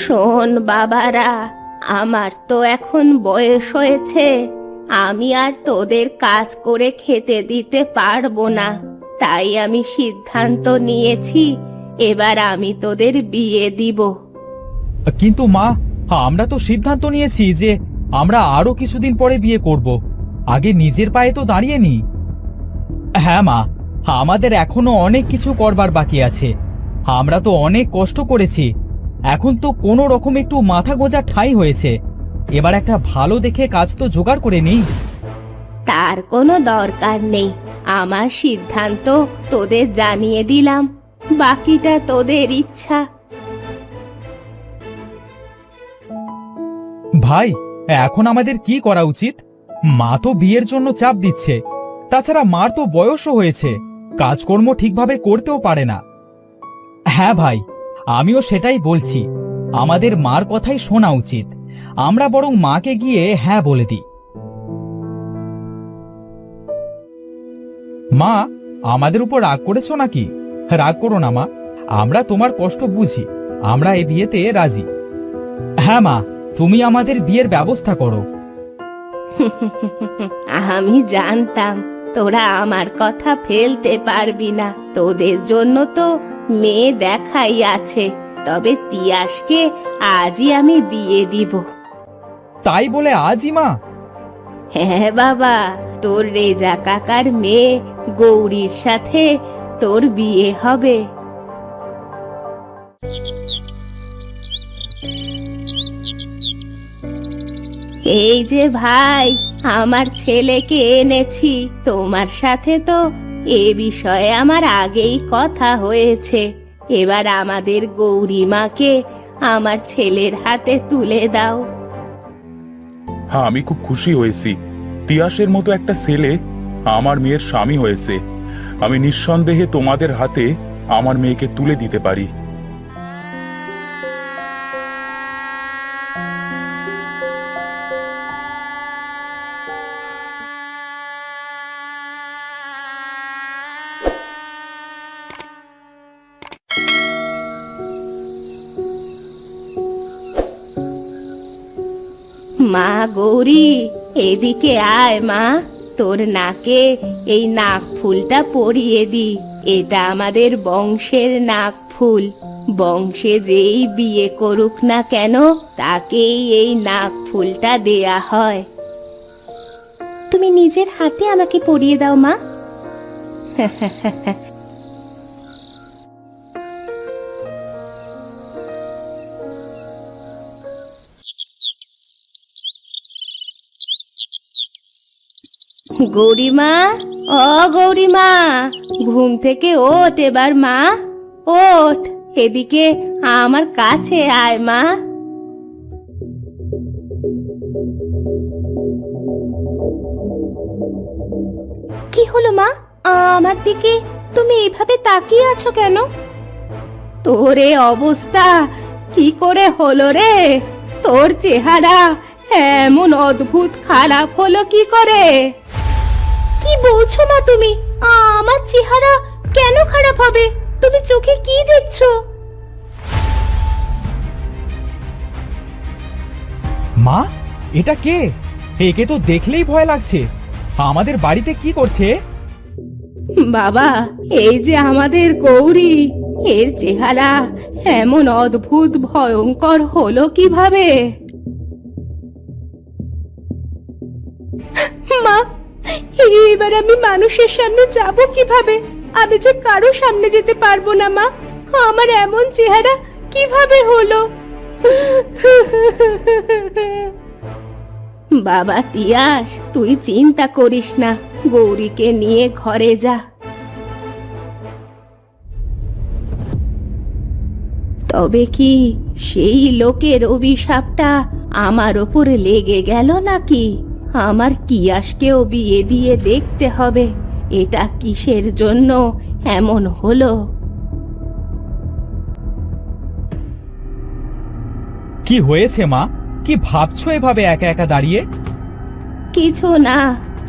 শোন বাবারা, আমার তো এখন বয়স হয়েছে, আমি আর তোদের কাজ করে খেতে দিতে পারবো না। তাই আমি সিদ্ধান্ত নিয়েছি, এবার আমি তোদের বিয়ে দিব। কিন্তু মা, আমরা তো সিদ্ধান্ত নিয়েছি যে আমরা আরো কিছুদিন পরে বিয়ে করব। আগে নিজের পায়ে তো দাঁড়িয়ে নি। হ্যাঁ মা, আমাদের এখনো অনেক কিছু করবার বাকি আছে। আমরা তো অনেক কষ্ট করেছি, এখন তো কোনো রকম একটু মাথা গোঁজা ঠাঁই হয়েছে। এবার একটা ভালো দেখে কাজ তো জোগাড় করে নেই। তার কোনো দরকার নেই, আমার সিদ্ধান্ত তোদের জানিয়ে দিলাম, বাকিটা তোদের ইচ্ছা। ভাই, এখন আমাদের কি করা উচিত? মা তো বিয়ের জন্য চাপ দিচ্ছে, তাছাড়া মার তো বয়সও হয়েছে, কাজকর্ম ঠিকভাবে করতেও পারে না। হ্যাঁ ভাই, আমিও সেটাই বলছি, আমাদের মার কথাই শোনা উচিত। আমরা বরং মাকে গিয়ে হ্যাঁ বলে দিই। মা, আমাদের উপর রাগ করেছো নাকি? রাগ করো না মা, আমরা তোমার কষ্ট বুঝি, আমরা এই বিয়েতে রাজি। হ্যাঁ মা, তুমি আমাদের বিয়ের ব্যবস্থা করো। আমি জানতাম তোরা আমার কথা ফেলতে পারবি না, তোদের জন্য তো মেয়ে দেখাই আছে। তবে তিয়াসকে আজই আমি বিয়ে দিব। তাই বলে আজই মা? হ্যাঁ বাবা, তোর রেজা কাকার মেয়ে গৌরীর সাথে তোর বিয়ে হবে। এই যে ভাই, আমার ছেলেকে এনেছি। তোমার সাথে তো এ বিষয়ে আমার আগেই কথা হয়েছে। এবার আমাদের গৌরীমাকে আমার ছেলের হাতে তুলে দাও। হ্যাঁ, আমি খুব খুশি হয়েছি। তিয়াসের মতো একটা ছেলে আমার মেয়ের স্বামী হয়েছে। আমি নিঃসন্দেহে তোমাদের হাতে আমার মেয়েকে তুলে দিতে পারি। মা গৌরী, এদিকে আয় মা, তোর নাকে এই নাক ফুলটা পরিয়ে দি। এটা আমাদের বংশের নাক ফুল। বংশে যেই বিয়ে করুক না কেন, তাকেই এই নাক ফুলটা দেয়া হয়। তুমি নিজের হাতে আমাকে পরিয়ে দাও মা। গৌরীমা, ও গৌরীমা, ঘুম থেকে ওঠ এবার মা, ওঠ, এদিকে আমার কাছে আয় মা। কি হলো মা, আমার দিকে তুমি এইভাবে তাকিয়ে আছো কেন? তোর এ অবস্থা কি করে হলো রে? তোর চেহারা এমন অদ্ভুত খারাপ হলো কি করে? কি বলছো মা তুমি? আমার চেহারা কেন খারাপ হবে? তুমি চোখে কি দেখছো? মা, এটা কে? একে তো দেখলেই ভয় লাগছে। আমাদের বাড়িতে কি করছে? বাবা, এই যে আমাদের গৌরী, এর চেহারা এমন অদ্ভুত ভয়ঙ্কর হলো কিভাবে? মা, এবার আমি মানুষের সামনে যাব কিভাবে? আমি যে কারো সামনে যেতে পারবো না মা। আমার এমন চেহারা কিভাবে হলো? বাবা তিয়াস, তুই চিন্তা করিস না, গৌরীকে নিয়ে ঘরে যা। তবে কি সেই লোকের অভিশাপটা আমার ওপরে লেগে গেল নাকি? আমার তিয়াসকেও বিয়ে দিয়ে দেখতে হবে এটা কিসের জন্য এমন হলো। কি হয়েছে মা? কি ভাবছো এভাবে একা একা দাঁড়িয়ে? কিছু না,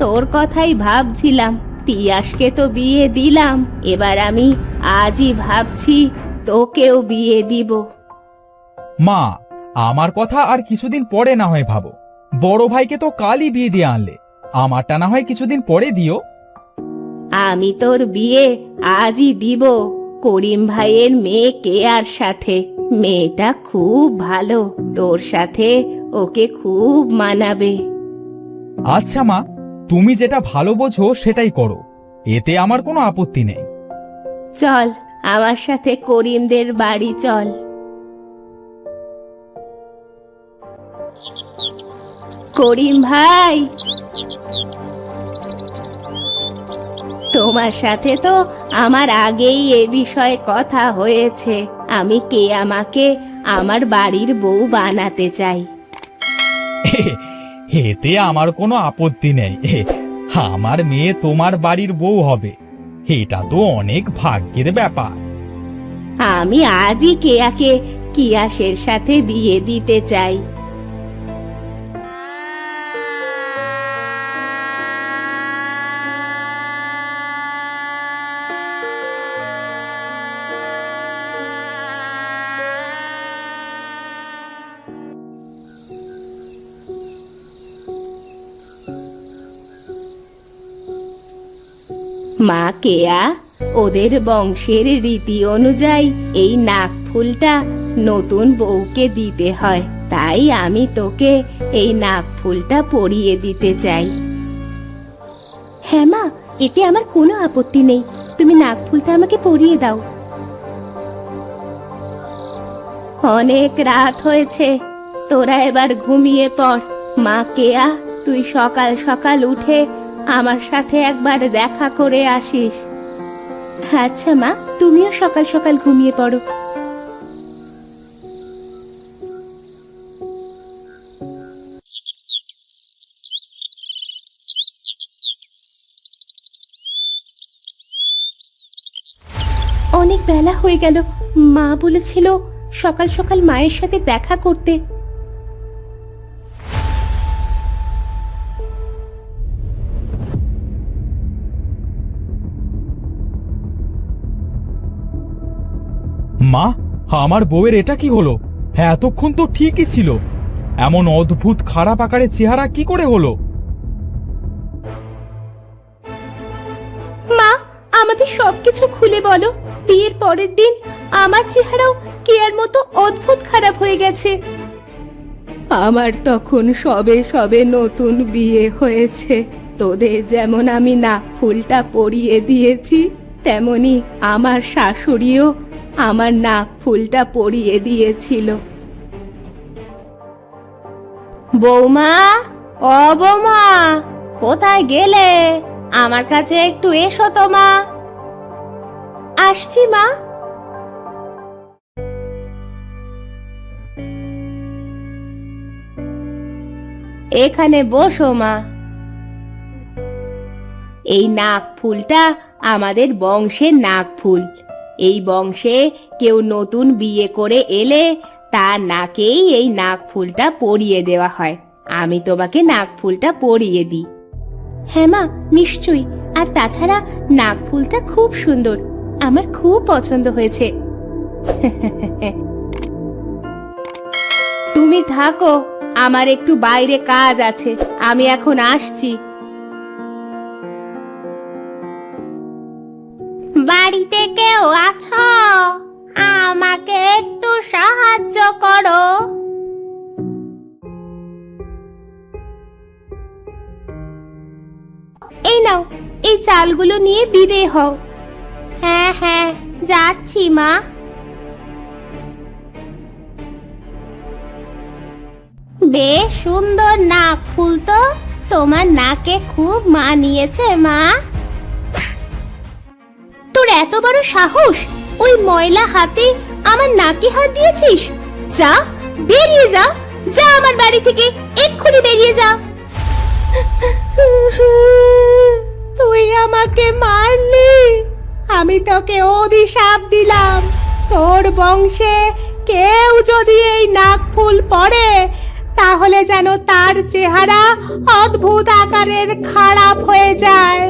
তোর কথাই ভাবছিলাম। তিয়াসকে তো বিয়ে দিলাম, এবার আমি আজই ভাবছি তোকেও বিয়ে দিব। মা, আমার কথা আর কিছুদিন পরে না হয় ভাবো। বড় ভাইকে তো কালই বিয়ে দিয়ে আনলে, আমারটা না হয় কিছুদিন পরে দিও। আমি তোর বিয়ে আজই দিব করিম ভাইয়ের মেয়ে কেয়ার সাথে। মেয়েটা খুব ভালো, তোর সাথে ওকে খুব মানাবে। আচ্ছা মা, তুমি যেটা ভালো বোঝো সেটাই করো, এতে আমার কোনো আপত্তি নেই। চল আমার সাথে করিমদের বাড়ি চল। করিম ভাই, তোমার সাথে তো আমার আগেই এ বিষয়ে কথা হয়েছে। আমি কেয়ামাকে আমার বাড়ির বউ বানাতে চাই। এতে আমার কোনো আপত্তি নেই। আমার মেয়ে তোমার বাড়ির বউ হবে, এটা তো অনেক ভাগ্যের ব্যাপার। আমি আজই কেয়াকে কিয়াসের সাথে বিয়ে দিতে চাই। মা কেয়া, ওদের বংশের রীতি অনুযায়ী এই নাকফুলটা নতুন বউকে দিতে হয়, তাই আমি তোকে এই নাকফুলটা পরিয়ে দিতে চাই। হ্যাঁ মা, এতে আমার কোনো আপত্তি নেই, তুমি নাকফুলটা আমাকে পরিয়ে দাও। অনেক রাত হয়েছে, তোরা এবার ঘুমিয়ে পড়। মা কেয়া, তুই সকাল সকাল উঠে আমার সাথে একবার দেখা করে আসিস। আচ্ছা মা, তুমিও সকাল সকাল ঘুমিয়ে পড়ো। অনেক বেলা হয়ে গেল, মা বলেছিল সকাল সকাল মায়ের সাথে দেখা করতে। মা, আমার বউয়ের এটা কি হলো? হ্যাঁ, এতক্ষণ তো ঠিকই ছিল, এমন অদ্ভুত খারাপ আকারের চেহারা কি করে হলো? মা, আমাদের সবকিছু খুলে বলো। বিয়ের পরের দিন আমার চেহারাও কেয়ার মতো অদ্ভুত খারাপ হয়ে গেছে। আমার তখন সবে সবে নতুন বিয়ে হয়েছে। তোদের যেমন আমি নাকফুলটা পরিয়ে দিয়েছি, তেমনি আমার শাশুড়িও আমার নাকফুলটা পরিয়ে দিয়েছিল। বৌমা, ও বৌমা, কোথায় গেলে? আমার কাছে একটু এসো তো মা। আসছি মা। এখানে বসো মা। এই নাকফুলটা আমাদের বংশের নাকফুল। এই বংশে কেউ নতুন বিয়ে করে এলে তার নাকেই এই নাকফুলটা পরিয়ে দেওয়া হয়। আমি তোমাকে নাকফুলটা পরিয়ে দিই। হ্যাঁ মা, নিশ্চয়ই। আর তাছাড়া নাকফুলটা খুব সুন্দর, আমার খুব পছন্দ হয়েছে। তুমি থাকো, আমার একটু বাইরে কাজ আছে, আমি এখন আসছি। বাড়িতে কেউ আছো? আমাকে একটু সাহায্য করো। এই নাও, এই চালগুলো নিয়ে বিদে হও। হ্যাঁ হ্যাঁ, যাচ্ছি মা। বেশ সুন্দর নাক ফুল তো, তোমার নাকে খুব মানিয়েছে মা। তোর এত বড় সাহস, ওই ময়লা হাতে আমার নাকে হাত দিয়েছিস? যা, বেরিয়ে যা, যা আমার বাড়ি থেকে, এক্ষুনি বেরিয়ে যা। তুই আমাকে মারলি, আমি তোকে অভিশাপ দিলাম। তোর বংশে কেউ যদি এই নাকফুল পরে, তাহলে যেন তার চেহারা অদ্ভুত আকারের খারাপ হয়ে যায়।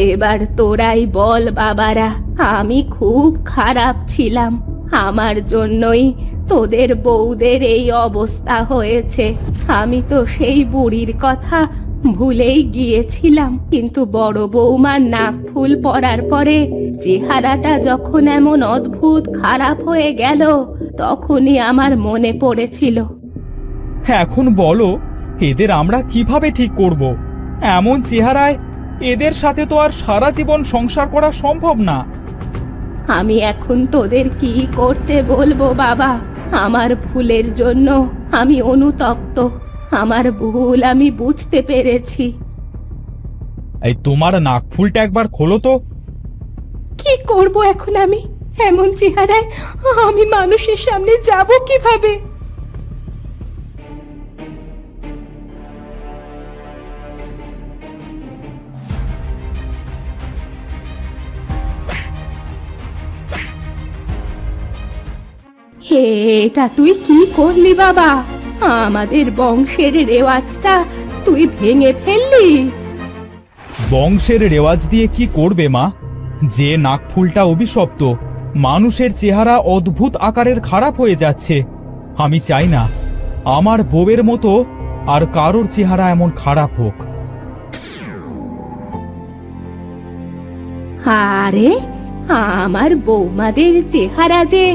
এবার তোরাই বল বাবারা, আমি খুব খারাপ ছিলাম, আমার জন্যই তোদের বউদের এই অবস্থা হয়েছে। আমি তো সেই বুড়ির কথা ভুলেই গিয়েছিলাম, কিন্তু বড় বৌমার নাক ফুল পরার পরে চেহারাটা যখন এমন অদ্ভুত খারাপ হয়ে গেল, তখনই আমার মনে পড়েছিল। এখন বলো, এদের আমরা কিভাবে ঠিক করব? এমন চেহারায় এদের সাথে তো আর সারা জীবন সংসার করা সম্ভব না। আমি এখন তোদের কি করতে বলবো বাবা? আমার ভুলের জন্য আমি অনুতপ্ত, আমার ভুল আমি বুঝতে পেরেছি। এই তোমার নাক ফুলটা একবার খোলো তো। কি করব এখন আমি? এমন চেহারায় আমি মানুষের সামনে যাব কিভাবে? এটা তুই কি করলি বাবা? আমাদের বংশের রেওয়াজটা তুই ভেঙে ফেললি। বংশের রেওয়াজ দিয়ে কি করবে মা? যে নাকফুলটা অভিশপ্ত, মানুষের চেহারা অদ্ভুত আকারের খারাপ হয়ে যাচ্ছে। আমি চাই না আমার বউয়ের মতো আর কারোর চেহারা এমন খারাপ হোক। আরে, আমার বৌমাদের চেহারা যে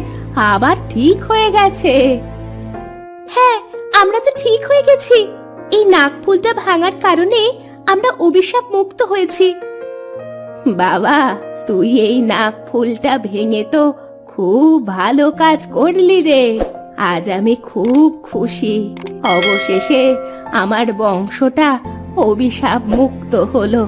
আবার ঠিক হয়ে গেছে। হ্যাঁ, আমরা তো ঠিক হয়ে গেছি। এই নাকফুলটা ভাঙার কারণে আমরা অভিশাপ মুক্ত হয়েছি। বাবা, তুই এই নাকফুলটা ভেঙে তো খুব ভালো কাজ করলি রে। আজ আমি খুব খুশি। অবশেষে আমার বংশটা অভিশাপ মুক্ত হলো।